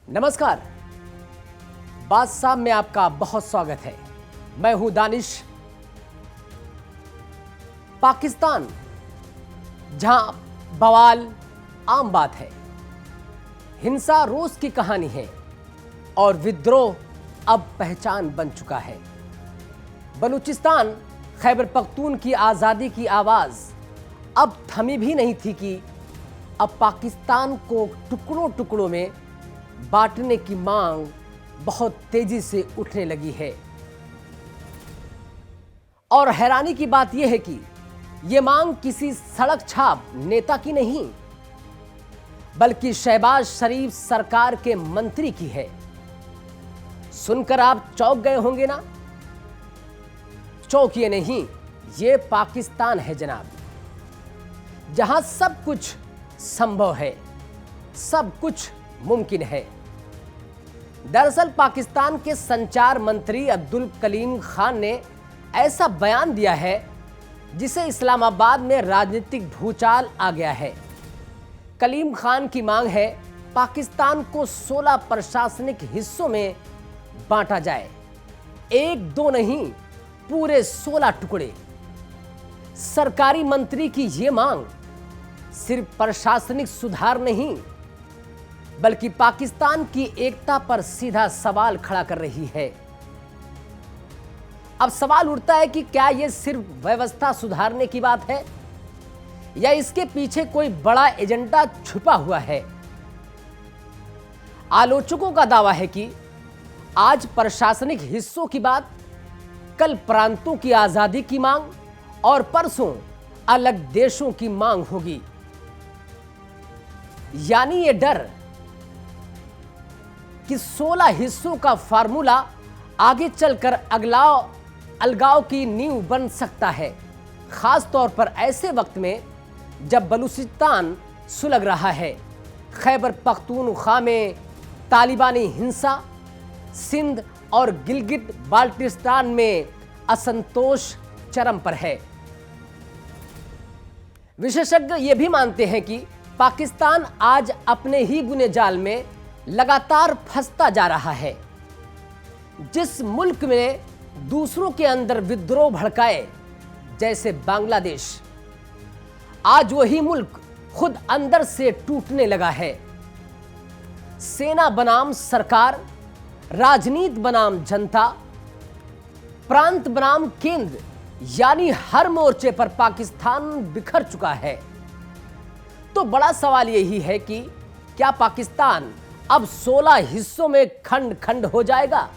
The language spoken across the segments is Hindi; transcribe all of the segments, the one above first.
नमस्कार, बादशाह में आपका बहुत स्वागत है। मैं हूं दानिश। पाकिस्तान जहां बवाल आम बात है, हिंसा रोज की कहानी है और विद्रोह अब पहचान बन चुका है। बलूचिस्तान खैबर पख्तून की आज़ादी की आवाज़ अब थमी भी नहीं थी कि अब पाकिस्तान को टुकड़ों टुकड़ों में बांटने की मांग बहुत तेजी से उठने लगी है। और हैरानी की बात यह है कि यह मांग किसी सड़क छाप नेता की नहीं, बल्कि शहबाज शरीफ सरकार के मंत्री की है। सुनकर आप चौंक गए होंगे ना? चौंकिए नहीं, यह पाकिस्तान है जनाब, जहां सब कुछ संभव है, सब कुछ मुमकिन है। दरअसल पाकिस्तान के संचार मंत्री अब्दुल कलीम खान ने ऐसा बयान दिया है जिसे इस्लामाबाद में राजनीतिक भूचाल आ गया है। कलीम खान की मांग है पाकिस्तान को 16 प्रशासनिक हिस्सों में बांटा जाए। एक दो नहीं, पूरे 16 टुकड़े। सरकारी मंत्री की यह मांग सिर्फ प्रशासनिक सुधार नहीं, बल्कि पाकिस्तान की एकता पर सीधा सवाल खड़ा कर रही है। अब सवाल उठता है कि क्या यह सिर्फ व्यवस्था सुधारने की बात है या इसके पीछे कोई बड़ा एजेंडा छुपा हुआ है। आलोचकों का दावा है कि आज प्रशासनिक हिस्सों की बात, कल प्रांतों की आजादी की मांग और परसों अलग देशों की मांग होगी। यानी यह डर कि 16 हिस्सों का फार्मूला आगे चलकर अलगाव की नींव बन सकता है, खास तौर पर ऐसे वक्त में जब बलूचिस्तान सुलग रहा है, खैबर पख्तूनख्वा में तालिबानी हिंसा, सिंध और गिलगित बाल्टिस्तान में असंतोष चरम पर है। विशेषज्ञ ये भी मानते हैं कि पाकिस्तान आज अपने ही गुने जाल में लगातार फंसता जा रहा है। जिस मुल्क में दूसरों के अंदर विद्रोह भड़काए, जैसे बांग्लादेश, आज वही मुल्क खुद अंदर से टूटने लगा है। सेना बनाम सरकार, राजनीति बनाम जनता, प्रांत बनाम केंद्र, यानी हर मोर्चे पर पाकिस्तान बिखर चुका है। तो बड़ा सवाल यही है कि क्या पाकिस्तान अब 16 हिस्सों में खंड खंड हो जाएगा,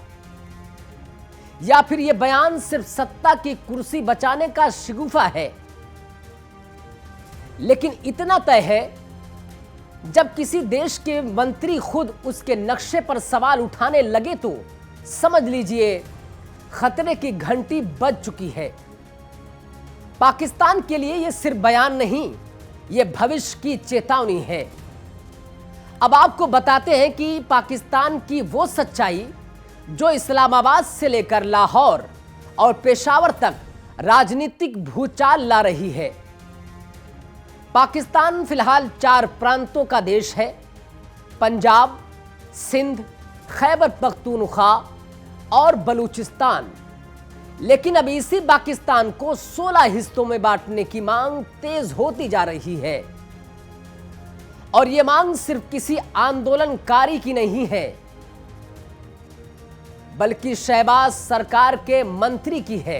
या फिर यह बयान सिर्फ सत्ता की कुर्सी बचाने का शिगुफा है। लेकिन इतना तय है, जब किसी देश के मंत्री खुद उसके नक्शे पर सवाल उठाने लगे तो समझ लीजिए खतरे की घंटी बज चुकी है। पाकिस्तान के लिए यह सिर्फ बयान नहीं, यह भविष्य की चेतावनी है। अब आपको बताते हैं कि पाकिस्तान की वो सच्चाई जो इस्लामाबाद से लेकर लाहौर और पेशावर तक राजनीतिक भूचाल ला रही है। पाकिस्तान फिलहाल 4 प्रांतों का देश है: पंजाब, सिंध, खैबर पख्तूनख्वा और बलूचिस्तान। लेकिन अब इसी पाकिस्तान को 16 हिस्सों में बांटने की मांग तेज होती जा रही है। और यह मांग सिर्फ किसी आंदोलनकारी की नहीं है, बल्कि शहबाज सरकार के मंत्री की है।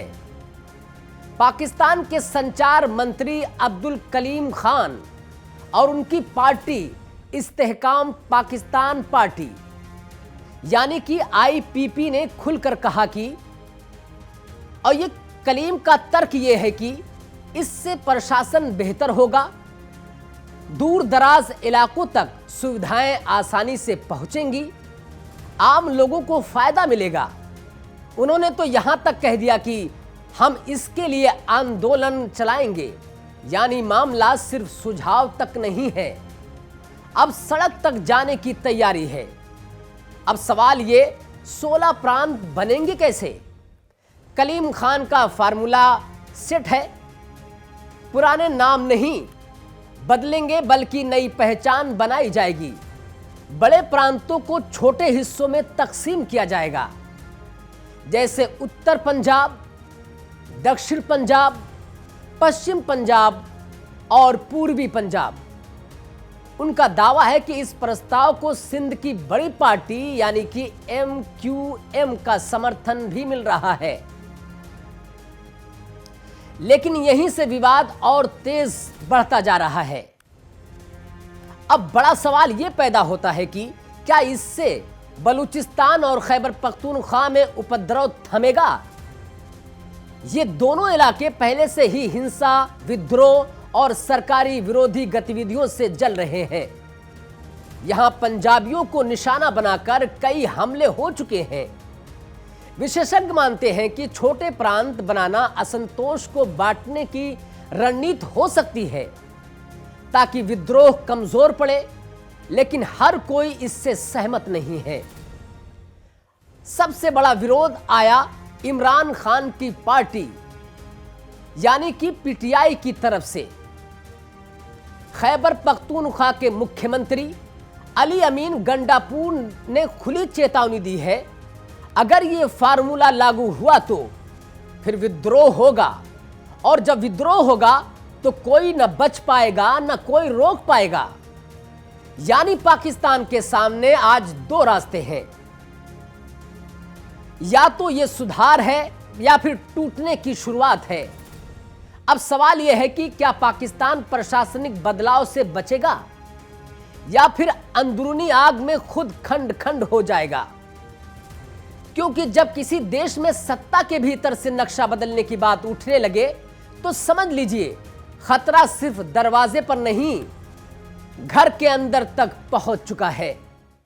पाकिस्तान के संचार मंत्री अब्दुल कलीम खान और उनकी पार्टी इस्तेहकाम पाकिस्तान पार्टी यानी कि IPP ने खुलकर कहा कि, और ये कलीम का तर्क यह है कि इससे प्रशासन बेहतर होगा, दूर दराज इलाकों तक सुविधाएं आसानी से पहुंचेंगी, आम लोगों को फायदा मिलेगा। उन्होंने तो यहां तक कह दिया कि हम इसके लिए आंदोलन चलाएंगे। यानी मामला सिर्फ सुझाव तक नहीं है, अब सड़क तक जाने की तैयारी है। अब सवाल ये, 16 प्रांत बनेंगे कैसे? कलीम खान का फार्मूला सेट है, पुराने नाम नहीं बदलेंगे, बल्कि नई पहचान बनाई जाएगी। बड़े प्रांतों को छोटे हिस्सों में तकसीम किया जाएगा, जैसे उत्तर पंजाब, दक्षिण पंजाब, पश्चिम पंजाब और पूर्वी पंजाब। उनका दावा है कि इस प्रस्ताव को सिंध की बड़ी पार्टी यानी कि MQM का समर्थन भी मिल रहा है। लेकिन यहीं से विवाद और तेज बढ़ता जा रहा है। अब बड़ा सवाल यह पैदा होता है कि क्या इससे बलूचिस्तान और खैबर पख्तूनख्वा में उपद्रव थमेगा? ये दोनों इलाके पहले से ही हिंसा, विद्रोह और सरकारी विरोधी गतिविधियों से जल रहे हैं। यहां पंजाबियों को निशाना बनाकर कई हमले हो चुके हैं। विशेषज्ञ मानते हैं कि छोटे प्रांत बनाना असंतोष को बांटने की रणनीति हो सकती है ताकि विद्रोह कमजोर पड़े, लेकिन हर कोई इससे सहमत नहीं है। सबसे बड़ा विरोध आया इमरान खान की पार्टी यानी कि PTI की तरफ से। खैबर पख्तूनख्वा के मुख्यमंत्री अली अमीन गंडापुर ने खुली चेतावनी दी है, अगर ये फार्मूला लागू हुआ तो फिर विद्रोह होगा, और जब विद्रोह होगा तो कोई न बच पाएगा न कोई रोक पाएगा। यानी पाकिस्तान के सामने आज दो रास्ते हैं, या तो ये सुधार है या फिर टूटने की शुरुआत है। अब सवाल यह है कि क्या पाकिस्तान प्रशासनिक बदलाव से बचेगा या फिर अंदरूनी आग में खुद खंड खंड हो जाएगा? क्योंकि जब किसी देश में सत्ता के भीतर से नक्शा बदलने की बात उठने लगे तो समझ लीजिए खतरा सिर्फ दरवाजे पर नहीं, घर के अंदर तक पहुंच चुका है।